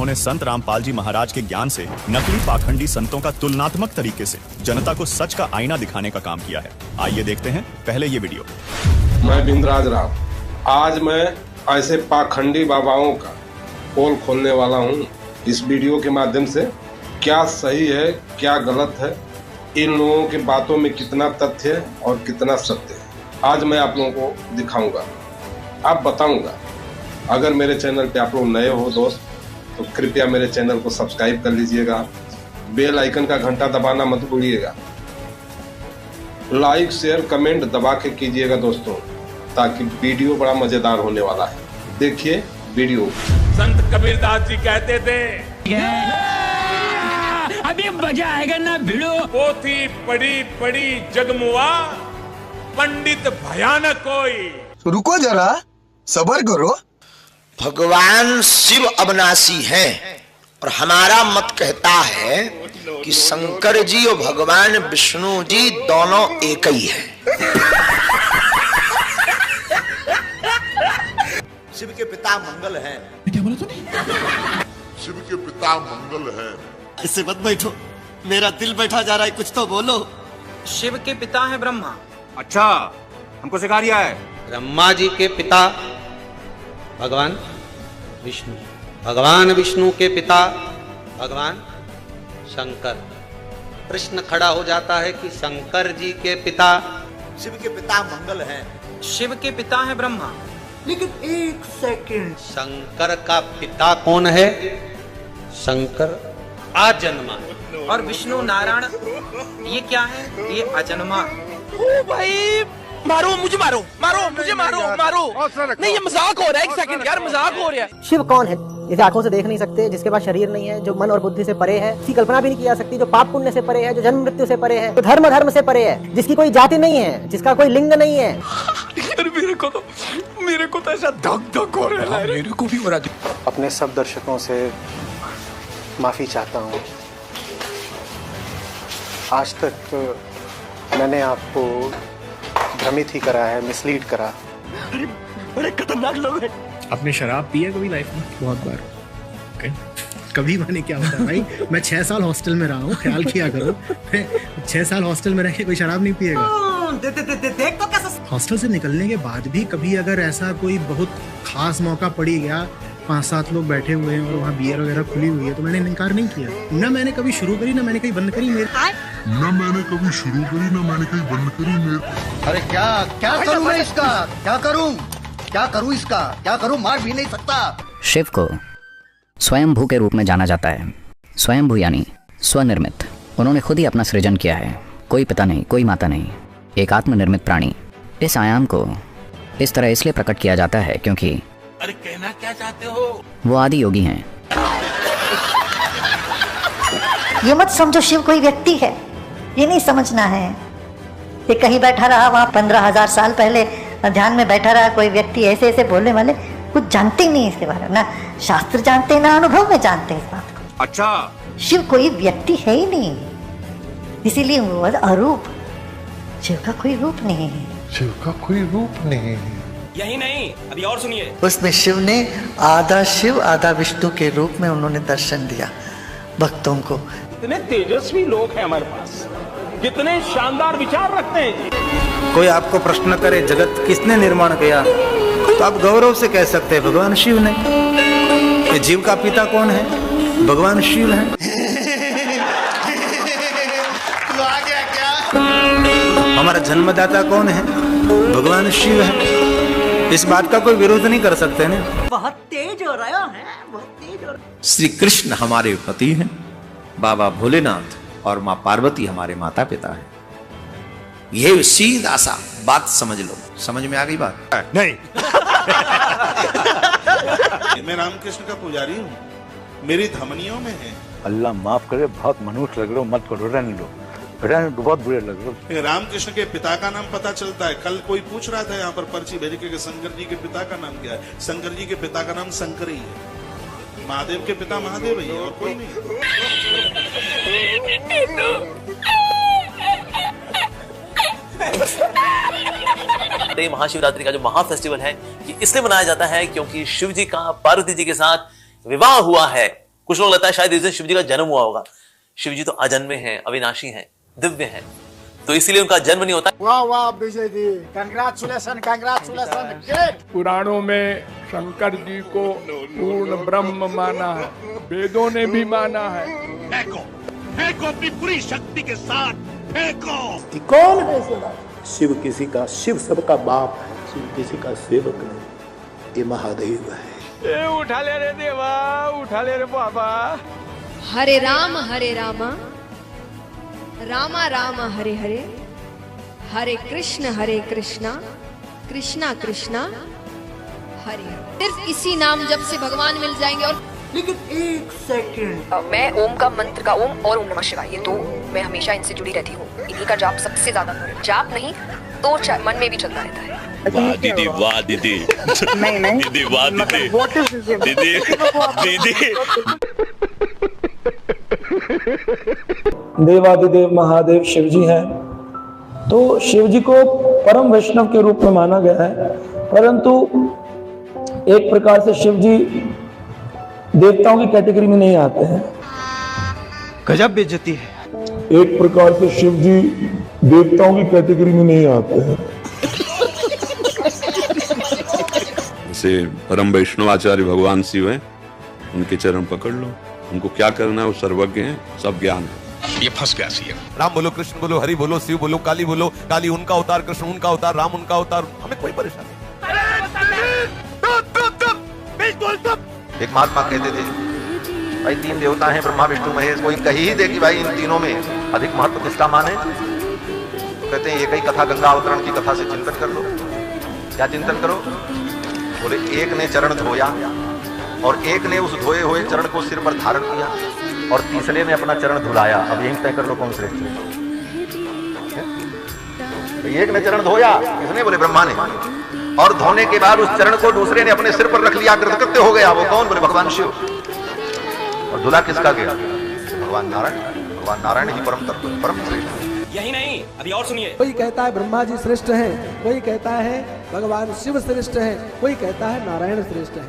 उन्होंने संत रामपाल जी महाराज के ज्ञान से नकली पाखंडी संतों का तुलनात्मक तरीके से जनता को सच का आईना दिखाने का काम किया है। आइए देखते हैं पहले ये वीडियो। मैं बिंद्राज राव, आज मैं ऐसे पाखंडी बाबाओं का पोल खोलने वाला हूँ। इस वीडियो के माध्यम से क्या सही है क्या गलत है, इन लोगों की बातों में कितना तथ्य है और कितना सत्य है, आज मैं आप लोगों को दिखाऊंगा, आप बताऊंगा। अगर मेरे चैनल पे आप लोग नए हो दोस्त, तो कृपया मेरे चैनल को सब्सक्राइब कर लीजिएगा, बेल आइकन का घंटा दबाना मत भूलिएगा, लाइक शेयर कमेंट दबा के कीजिएगा दोस्तों, ताकि वीडियो बड़ा मजेदार होने वाला है। देखिए वीडियो। संत कबीरदास जी कहते थे, अभी मजा आएगा ना भिड़ो। पोथी पढ़ी पढ़ी जगमुआ, पंडित भयानक कोई। रुको जरा, सब्र करो। भगवान शिव अविनाशी हैं और हमारा मत कहता है कि शंकर जी और भगवान विष्णु जी दोनों एक ही हैं। शिव के पिता मंगल हैं। क्या बोला तूने? शिव के पिता मंगल है। ऐसे मत बैठो, मेरा दिल बैठा जा रहा है, कुछ तो बोलो। शिव के पिता है ब्रह्मा। अच्छा, हमको सिखा रिया है। ब्रह्मा जी के पिता भगवान विष्णु, भगवान विष्णु के पिता भगवान शंकर। प्रश्न खड़ा हो जाता है कि शंकर जी के पिता, शिव के पिता मंगल हैं। शिव के पिता है ब्रह्मा। लेकिन एक सेकंड, शंकर का पिता कौन है? शंकर अजन्मा। और विष्णु नारायण ये क्या है? ये अजन्मा। ओ भाई, मारो मुझे, मारो मारो मुझे, मारो मारो। नहीं ये मजाक हो रहा है, एक सेकंड यार, मजाक हो रहा है। शिव कौन है? जिसे आंखों से देख नहीं सकते, जिसके पास शरीर नहीं है, जो मन और बुद्धि से परे है, जिसकी कल्पना भी नहीं की जा सकती, जो पाप पुण्य से परे है, जो जन्म मृत्यु से परे है, जो धर्म से परे है, जिसकी कोई जाति नहीं है, जिसका कोई लिंग नहीं है। मेरे को तो ऐसा धक धक हो रहा है। मेरे को भी हो रहा है। अपने सब दर्शकों से माफी चाहता हूँ। आज तक मैंने आपको भ्रमित ही करा है, मिसलीड करा। बड़े खतरनाक लोग हैं। आपने शराब पी है कभी लाइफ में? बहुत बार। okay. कभी मैंने क्या होता है भाई, मैं 6 साल हॉस्टल में रहा हूँ, ख्याल किया करो। मैं 6 साल हॉस्टल में रह के कोई शराब नहीं पिएगा। देख तो कैसा। हॉस्टल से निकलने के बाद भी कभी अगर ऐसा कोई बहुत खास मौका पड़ी गया, 5-7 लोग बैठे हुए हैं और वहाँ बियर वगैरह खुली हुई है, तो मैंने इनकार नहीं किया। ना मैंने कभी शुरू करी, ना मैंने कहीं बंद करी। ना मैंने कभी शुरू करी, ना मैंने कहीं बंद करी। अरे क्या क्या करूं मैं इसका? क्या करूं इसका? क्या करूं? मार भी नहीं सकता। शिव को स्वयंभू के रूप में जाना जाता है। स्वयंभू यानी स्वनिर्मित। उन्होंने खुद ही अपना सृजन किया है। कोई पिता नहीं, कोई माता नहीं, एक आत्मनिर्मित प्राणी। इस आयाम को इस तरह इसलिए प्रकट किया जाता है क्योंकि अरे कहना क्या चाहते हो? वो आदि योगी हैं। ये मत समझो शिव कोई व्यक्ति है, ये नहीं समझना है। ये कहीं बैठा रहा, वहाँ 15,000 साल पहले ध्यान में बैठा रहा कोई व्यक्ति, ऐसे ऐसे बोलने वाले कुछ जानते ही नहीं इसके बारे में, ना शास्त्र जानते ना अनुभव में जानते इस बात को। अच्छा, शिव कोई व्यक्ति है ही नहीं, इसीलिए वो अरूप। शिव का कोई रूप नहीं है। शिव का कोई रूप नहीं है। यही नहीं, अभी और सुनिए। उसमें शिव ने आधा शिव आधा विष्णु के रूप में उन्होंने दर्शन दिया भक्तों को। इतने तेजस्वी लोग हैं हमारे पास, कितने शानदार विचार रखते हैं जी। कोई आपको प्रश्न करे जगत किसने निर्माण किया, तो आप गौरव से कह सकते हैं भगवान शिव ने। ये जीव का पिता कौन है? भगवान शिव है। तो आ गया क्या? हमारा जन्मदाता कौन है? भगवान शिव है। इस बात का कोई विरोध नहीं कर सकते ना। बहुत तेज हो रहा है, बहुत तेज हो रहा है। श्री कृष्ण हमारे पति हैं, बाबा भोलेनाथ और माँ पार्वती हमारे माता पिता हैं। ये सीधा सा बात समझ लो। समझ में आ गई बात? नहीं। मैं रामकृष्ण का पुजारी हूँ, मेरी धमनियों में है। अल्लाह माफ करे, बहुत मनुष्य लग रहे हो, मत करो, रहने दो, बहुत बुरे लग रहे हो। रामकृष्ण के पिता का नाम पता चलता है। कल कोई पूछ रहा था यहाँ पर पर्ची भेज के शंकर जी के पिता का नाम क्या है? शंकर जी के पिता का नाम शंकर ही है। महादेव के पिता महादेव ही है और कोई नहीं। महाशिवरात्रि का जो महा फेस्टिवल है ये इसलिए मनाया जाता है क्योंकि शिव जी का पार्वती जी के साथ विवाह हुआ है कुछ लोग लगता है शायद इस दिन शिव जी का जन्म हुआ होगा। शिव जी तो अजन्मे हैं, अविनाशी हैं, दिव्य हैं, तो इसीलिए उनका जन्म नहीं होता। वाह वाह विजय जी, कांग्रेचुलेशन कांग्रेचुलेशन। पुराणों में शंकर जी को पूर्ण ब्रह्म माना है, वेदों ने भी माना है। फेंको अपनी पूरी शक्ति के साथ फेंको। कौन है शिव? शिव किसी का, शिव सबका बाप है, शिव किसी का सेवक नहीं, ये महादेव है। ए उठा ले रे देवा, उठा ले रे बाबा। हरे राम रामा राम हरे हरे, हरे कृष्णा कृष्णा कृष्णा हरे हरे। सिर्फ इसी नाम जप से भगवान मिल जाएंगे। और लेकिन एक सेकंड, मैं ओम का मंत्र का ओम और ओम नमः शिवाय, ये तो मैं हमेशा इनसे जुड़ी रहती हूँ। इन्हीं का जाप सबसे ज्यादा जाप नहीं तो मन में भी चलता रहता है। वाह दीदी, वाह दीदी, नहीं दीदी, वाह दीदी, दीदी। देवादिदेव महादेव शिव जी हैं, तो शिव जी को परम वैष्णव के रूप में माना गया है, परंतु एक प्रकार से शिव जी देवताओं की कैटेगरी में नहीं आते हैं। गजब बेइज्जती है। एक प्रकार से शिव जी देवताओं की कैटेगरी में नहीं आते हैं। जैसे परम वैष्णव आचार्य भगवान शिव हैं, उनके चरण पकड़ लो, उनको क्या करना है वो सर्वज्ञ हैं, सब ज्ञान है। ये फंस गया सी। राम बोलो, कृष्ण बोलो, हरि बोलो, शिव बोलो, काली बोलो, काली उनका अवतार, कृष्ण उनका अवतार, राम उनका अवतार, हमें कोई परेशानी नहीं। एक महात्मा कहते थे भाई 3 देवता हैं, ब्रह्मा विष्णु महेश, कोई कही ही दे कि भाई इन तीनों में अधिक महत्व किसका माने, तो कहते हैं एक ही कथा, गंगा अवतरण की कथा से चिंतन कर लो। क्या चिंतन करो? बोले एक ने चरण धोया और एक ने उस धोए हुए चरण को सिर पर धारण किया और तीसरे ने अपना चरण धुलाया। अब यही तय कर लो कौन श्रेष्ठ है। तो एक ने चरण धोया, किसने? बोले ब्रह्मा ने, और धोने के बाद उस चरण को दूसरे ने अपने सिर पर रख लिया, कृतकृत्य हो गया। वो कौन? बोले भगवान शिव। और धुला किसका गया? भगवान नारायण। भगवान नारायण ही परम तत्व, परम श्रेष्ठ। यही नहीं, अभी और सुनिए। कोई कहता है ब्रह्मा जी श्रेष्ठ है, कोई कहता है भगवान शिव श्रेष्ठ है, कोई कहता है नारायण श्रेष्ठ है।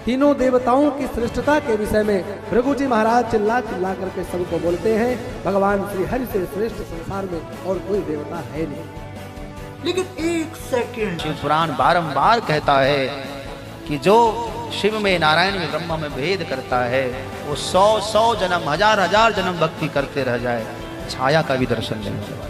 तीनों देवताओं की श्रेष्ठता के विषय में भृगु जी महाराज चिल्ला चिल्ला करके सबको बोलते हैं, भगवान श्री हरि से श्रेष्ठ संसार में और कोई देवता है नहीं। लेकिन एक सेकंड, शिव पुराण बारंबार कहता है कि जो शिव में, नारायण में, ब्रह्मा में भेद करता है वो 100 जन्म, हजार जन्म भक्ति करते रह जाए, छाया का भी दर्शन नहीं होने वाला।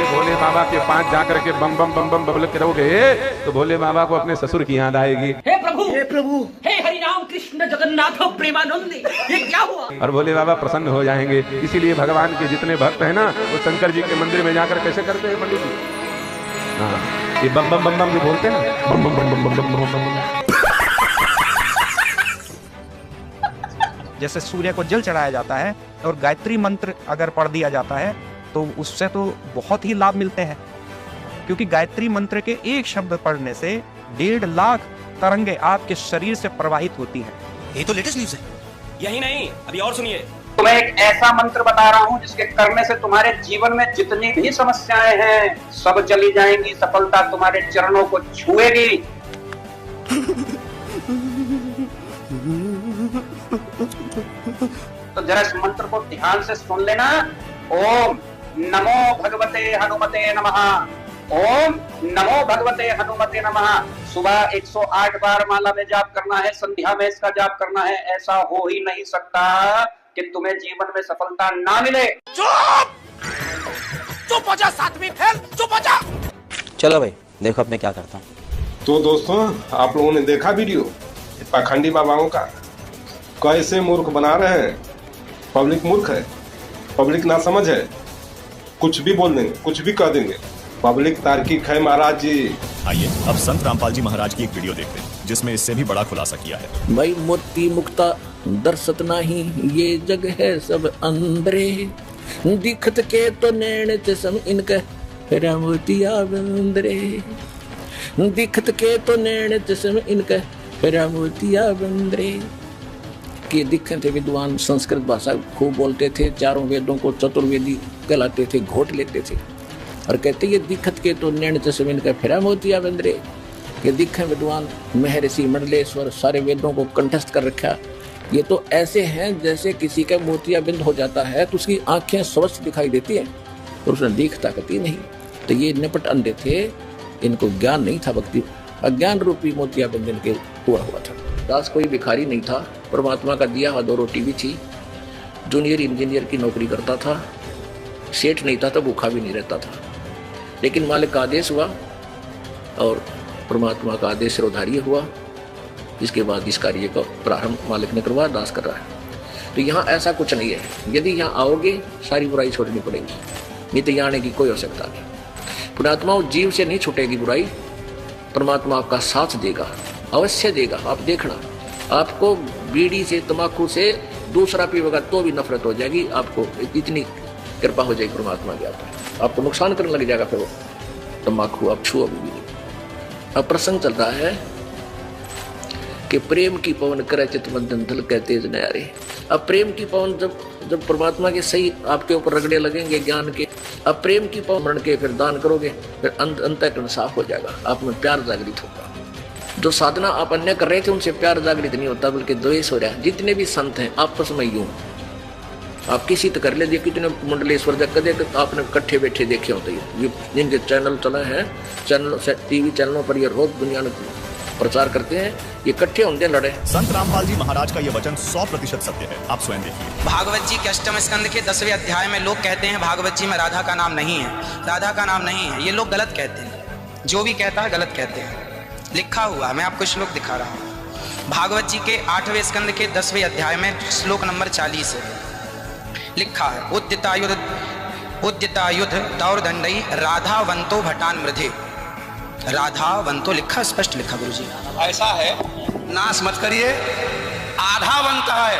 भोले बाबा के पास जाकर के बम बम बम बम बबलते रहोगे तो भोले बाबा को अपने ससुर की याद आएगी। हे प्रभु, हे प्रभु, हे हरि राम कृष्ण जगन्नाथ प्रेमानंद, ये क्या हुआ? और भोले बाबा प्रसन्न हो जाएंगे। इसीलिए भगवान के जितने भक्त हैं ना, वो शंकर जी के मंदिर में जाकर कैसे करते हैं पंडित जी? हाँ, ये बम बम बम बम जो बोलते हैं ना, बम बम बम बम बम बम बम बम। जैसे सूर्य को जल चढ़ाया जाता है और गायत्री मंत्र अगर पढ़ दिया जाता है तो उससे तो बहुत ही लाभ मिलते हैं, क्योंकि गायत्री मंत्र के एक शब्द पढ़ने से 1.5 लाख तरंगे आपके शरीर से प्रवाहित होती हैं। ये तो लेटेस्ट न्यूज़ है। यही नहीं, अभी और सुनिए। तो मैं एक ऐसा मंत्र बता रहा हूँ जिसके करने से तुम्हारे जीवन में जितनी भी समस्याएं हैं सब चली जाएंगी, सफलता तुम्हारे चरणों को छुएगी। तो जरा इस मंत्र को ध्यान से सुन लेना। ओम नमो भगवते हनुमते नमः। ओम नमो भगवते हनुमते नमः। सुबह 108 बार माला में जाप करना है, संध्या में इसका जाप करना है। ऐसा हो ही नहीं सकता कि तुम्हें जीवन में सफलता ना मिले। चुप चुप हो जा, सातवीं फेल, चुप हो जा। चलो भाई देखो अब मैं क्या करता हूँ। तो दोस्तों, आप लोगों ने देखा वीडियो पाखंडी बाबाओं का, कैसे मूर्ख बना रहे हैं। पब्लिक मूर्ख है, पब्लिक ना समझ है, कुछ भी बोल देंगे, कुछ भी कह देंगे। पब्लिक तार्किक है महाराज जी। आइए अब संत रामपाल जी महाराज की एक वीडियो देखते हैं जिसमें इससे भी बड़ा खुलासा किया है। भाई मोती मुक्ता दर्शत नाही, ये जग है सब अंदरे, दिखत के तो नैन चश्म इनका फिर मोतिया बंदरे, दिखत के तो नैन चश्म इनका फिर मोतिया बंदरे। के दिखते थे विद्वान, संस्कृत भाषा खूब बोलते थे, चारों वेदों को चतुर्वेदी कहलाते थे, घोट लेते थे और कहते ये दिखत के तो नैन चश्मे इनका फिरा मोतिया बंदरे। ये दिखे विद्वान महर्षि मंडलेश्वर सारे वेदों को कंठस्थ कर रखा। ये तो ऐसे हैं जैसे किसी का मोतियाबिंद हो जाता है तो उसकी आंखें स्वस्थ दिखाई देती हैं और उसने देखता कभी नहीं। तो ये निपट अंधे थे, इनको ज्ञान नहीं था भक्ति, अज्ञान रूपी मोतियाबिंद इनके हुआ था। दास कोई भिखारी नहीं था, परमात्मा का दिया हुआ 2 रोटी भी थी। जूनियर इंजीनियर की नौकरी करता था, सेठ नहीं था तो भूखा भी नहीं रहता था। लेकिन मालिक का आदेश हुआ और परमात्मा का आदेश सिरोधार्य हुआ। इसके बाद इस कार्य का प्रारंभ मालिक ने करवाया, दास कर रहा है। तो यहाँ ऐसा कुछ नहीं है, यदि यहाँ आओगे सारी बुराई छोड़नी पड़ेगी, नहीं तो यहाँ आने की कोई आवश्यकता नहीं। पुण्यात्मा जीव से नहीं छूटेगी बुराई, परमात्मा आपका साथ देगा, अवश्य देगा। आप देखना, आपको बीड़ी से तंबाकू से दूसरा पीवेगा तो भी नफरत हो जाएगी, आपको इतनी कृपा हो जाएगी परमात्मा की। आपको नुकसान करने लग जाएगा फिर वो तंबाकू, आप छुओ भी नहीं। अब प्रसंग चल रहा है कि प्रेम की पवन करे चित बंधन धल के तेज नयारे। अब प्रेम की पवन जब परमात्मा के सही आपके ऊपर रगड़े लगेंगे ज्ञान के, अब प्रेम की पवन मरण के फिर दान करोगे, फिर अंतःकरण साफ हो जाएगा, आप में प्यार जागृत होगा। जो साधना आप अन्य कर रहे थे उनसे प्यार जागृत नहीं होता, बल्कि द्वेष हो रहा है। जितने भी संत हैं आपस में यूं, आप किसी तो कर लीजिए, कितने मंडलेश्वर जब कदे आपने इकट्ठे बैठे देखे होते हैं, जिनके चैनल चले हैं, चैनल टीवी चैनलों पर ये रोज दुनिया में प्रचार करते हैं, ये इकट्ठे होंगे लड़े। संत रामपाल जी महाराज का ये वचन 100% सत्य है, आप स्वयं देखिए। भागवत जी के 8वें स्कंद के 10वें अध्याय में लोग कहते हैं भागवत जी में राधा का नाम नहीं है, राधा का नाम नहीं है। ये लोग गलत कहते हैं, जो भी कहता है गलत कहते हैं। लिखा हुआ मैं आपको श्लोक दिखा रहा हूँ। भागवत जी के 8वें स्कंद के 10वें अध्याय में श्लोक नंबर 40 है, लिखा है उद्यतायुध दौरदंडई राधावंतो भटान मृधे। राधावंतो लिखा, स्पष्ट लिखा गुरुजी। ऐसा है, नाश मत करिए, आधावंत है,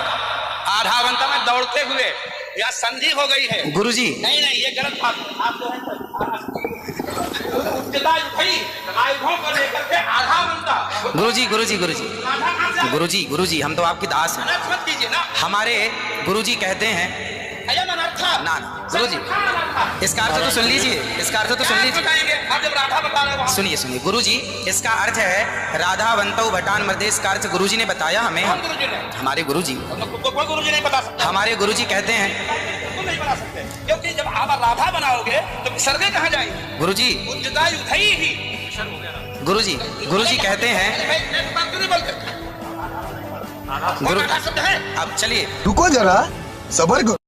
आधावंत में दौड़ते हुए या संधि हो गई है गुरुजी। नहीं नहीं, ये गलत बात है। आप जो है गुरुजी गुरुजी गुरुजी गुरुजी गुरुजी, हम तो आपकी दास हैं। हमारे गुरुजी कहते हैं ना गुरुजी, इसका अर्थ तो सुन लीजिए, इसका अर्थ तो सुन लीजिए, सुनिए सुनिए गुरुजी। इसका अर्थ है राधावंतो भटान मृधे, इसका अर्थ गुरुजी ने बताया हमें। हमारे गुरुजी, कोई गुरुजी नहीं बता सकता। हमारे गुरुजी कहते हैं नहीं बता सकते, क्योंकि जब आप राधा बनाओगे तो विसर्गे कहाँ जाएगी गुरुजी। गुरुजी गुरुजी कहते हैं गुरु, अब चलिए रुको जरा, सबर करो।